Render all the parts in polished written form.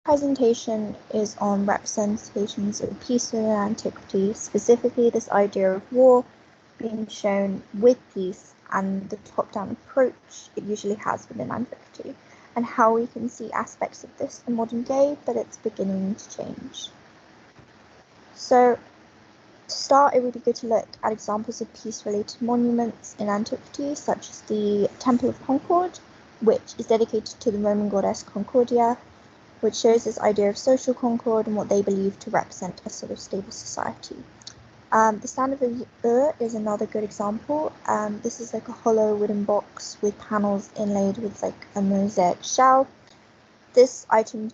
presentation is on representations of peace within antiquity, specifically this idea of war being shown with peace and the top-down approach it usually has within antiquity, and how we can see aspects of this in modern day, but it's beginning to change. So to start, it would be good to look at examples of peace-related monuments in antiquity, such as the Temple of Concord, which is dedicated to the Roman goddess Concordia, which shows this idea of social concord and what they believe to represent a sort of stable society. The stand of Ur is another good example. This is like a hollow wooden box with panels inlaid with like a mosaic shell. This item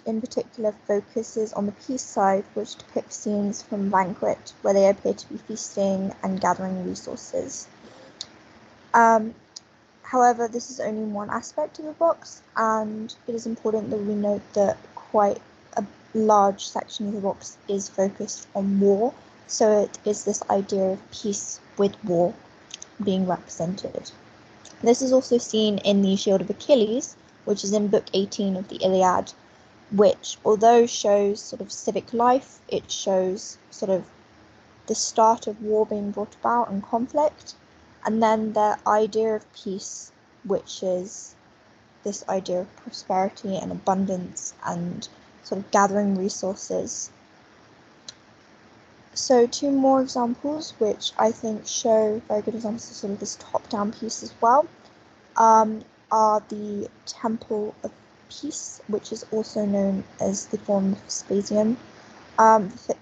in particular focuses on the peace side, which depicts scenes from banquet where they appear to be feasting and gathering resources. However, this is only one aspect of the box, and it is important that we note that quite a large section of the box is focused on war, so it is this idea of peace with war being represented. This is also seen in the Shield of Achilles, which is in Book 18 of the Iliad, which, although shows sort of civic life, it shows sort of the start of war being brought about and conflict, and then the idea of peace, which is this idea of prosperity and abundance and sort of gathering resources. So two more examples, which I think show very good examples of sort of this top-down peace as well, are the Temple of Peace, which is also known as the Forum of Vespasian.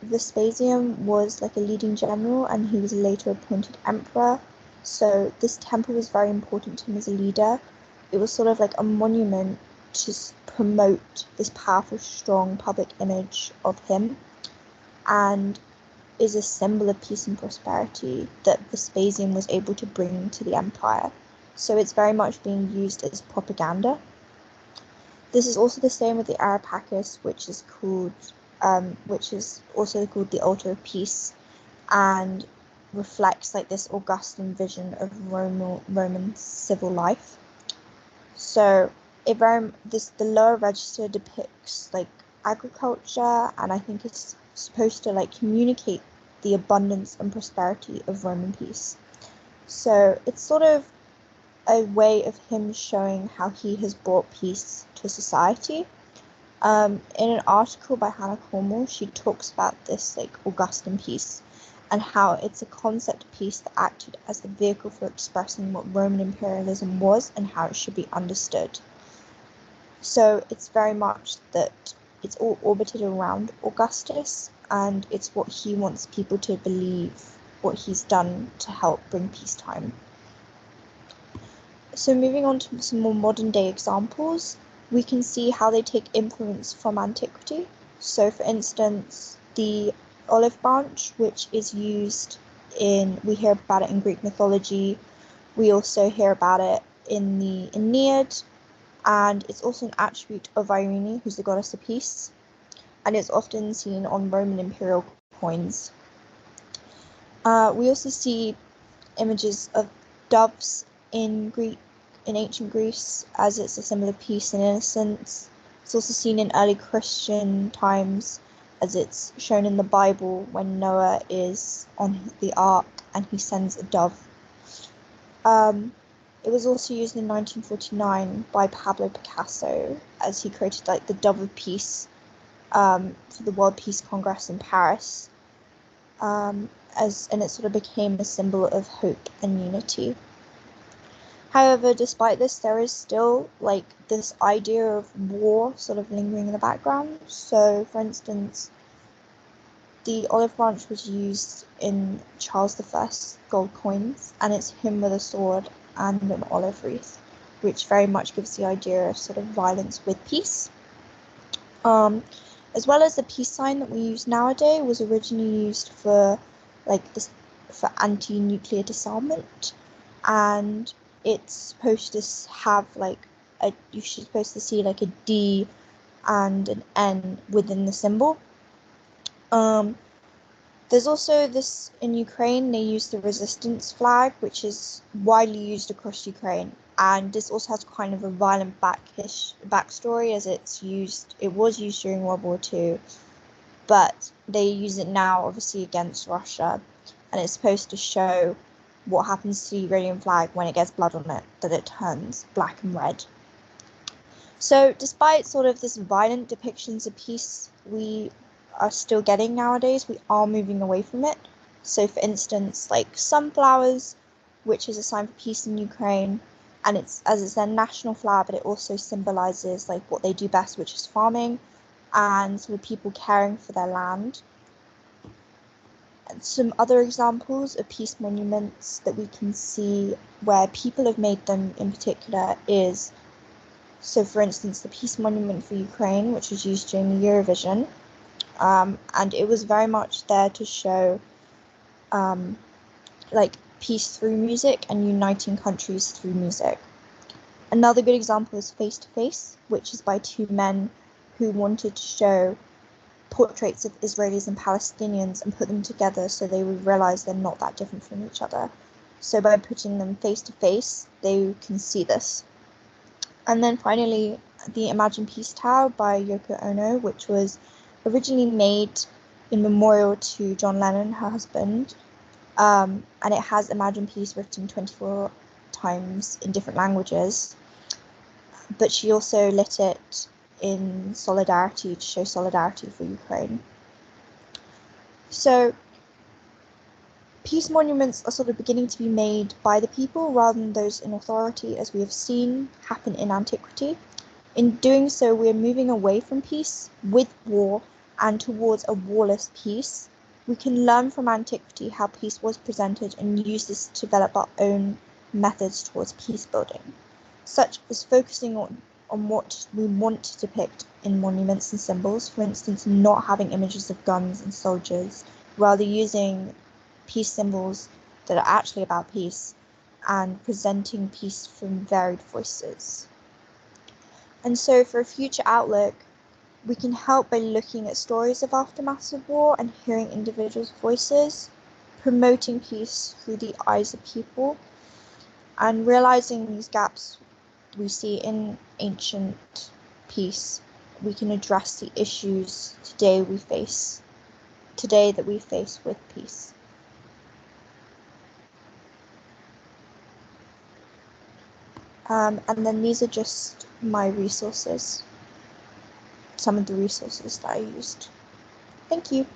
Vespasian was like a leading general, and he was later appointed emperor. So this temple was very important to him as a leader. It was sort of like a monument to promote this powerful, strong public image of him, and is a symbol of peace and prosperity that Vespasian was able to bring to the empire. So it's very much being used as propaganda. This is also the same with the Areopagus, which is also called the Altar of Peace, and reflects like this Augustan vision of Roman civil life. So the lower register depicts like agriculture, and I think it's supposed to like communicate the abundance and prosperity of Roman peace. So it's sort of a way of him showing how he has brought peace to society. In an article by Hannah Cornwall, she talks about this like Augustan peace and how it's a concept of peace that acted as the vehicle for expressing what Roman imperialism was and how it should be understood. So it's very much that it's all orbited around Augustus, and it's what he wants people to believe, what he's done to help bring peacetime. So moving on to some more modern day examples, we can see how they take influence from antiquity. So for instance, the olive branch, which is used we hear about it in Greek mythology, we also hear about it in the Aeneid, and it's also an attribute of Irene, who's the goddess of peace, and it's often seen on Roman imperial coins. We also see images of doves in ancient Greece, as it's a symbol of peace and innocence. It's also seen in early Christian times, as it's shown in the Bible when Noah is on the ark and he sends a dove. It was also used in 1949 by Pablo Picasso, as he created like the Dove of Peace for the World Peace Congress in Paris, and it sort of became a symbol of hope and unity. However, despite this, there is still like this idea of war sort of lingering in the background. So, for instance, the olive branch was used in Charles I's gold coins, and it's him with a sword and an olive wreath, which very much gives the idea of sort of violence with peace. As well as the peace sign that we use nowadays was originally used for anti-nuclear disarmament, and it's supposed to have like you're supposed to see like a D and an N within the symbol. There's also this in Ukraine, they use the resistance flag, which is widely used across Ukraine, and this also has kind of a violent backstory, as it was used during World War II, but they use it now obviously against Russia, and it's supposed to show what happens to the Ukrainian flag when it gets blood on it, that it turns black and red. So despite sort of this violent depictions of peace we are still getting nowadays, we are moving away from it. So for instance, like sunflowers, which is a sign for peace in Ukraine, and it's their national flower, but it also symbolizes like what they do best, which is farming, and sort of people caring for their land. And some other examples of peace monuments that we can see where people have made them in particular is, so for instance, the Peace Monument for Ukraine, which was used during the Eurovision, and it was very much there to show like peace through music and uniting countries through music. Another good example is Face to Face, which is by two men who wanted to show portraits of Israelis and Palestinians and put them together so they would realize they're not that different from each other. So by putting them face to face, they can see this. And then finally, the Imagine Peace Tower by Yoko Ono, which was originally made in memorial to John Lennon, her husband, and it has Imagine Peace written 24 times in different languages. But she also lit it in solidarity, to show solidarity for Ukraine. So peace monuments are sort of beginning to be made by the people rather than those in authority, as we have seen happen in antiquity. In doing so, we are moving away from peace with war and towards a warless peace. We can learn from antiquity how peace was presented and use this to develop our own methods towards peace building, such as focusing on what we want to depict in monuments and symbols, for instance, not having images of guns and soldiers, rather using peace symbols that are actually about peace and presenting peace from varied voices. And so for a future outlook, we can help by looking at stories of aftermaths of war and hearing individuals' voices, promoting peace through the eyes of people, and realizing these gaps we see in ancient peace. We can address the issues today that we face with peace. And then these are just my resources, some of the resources that I used. Thank you.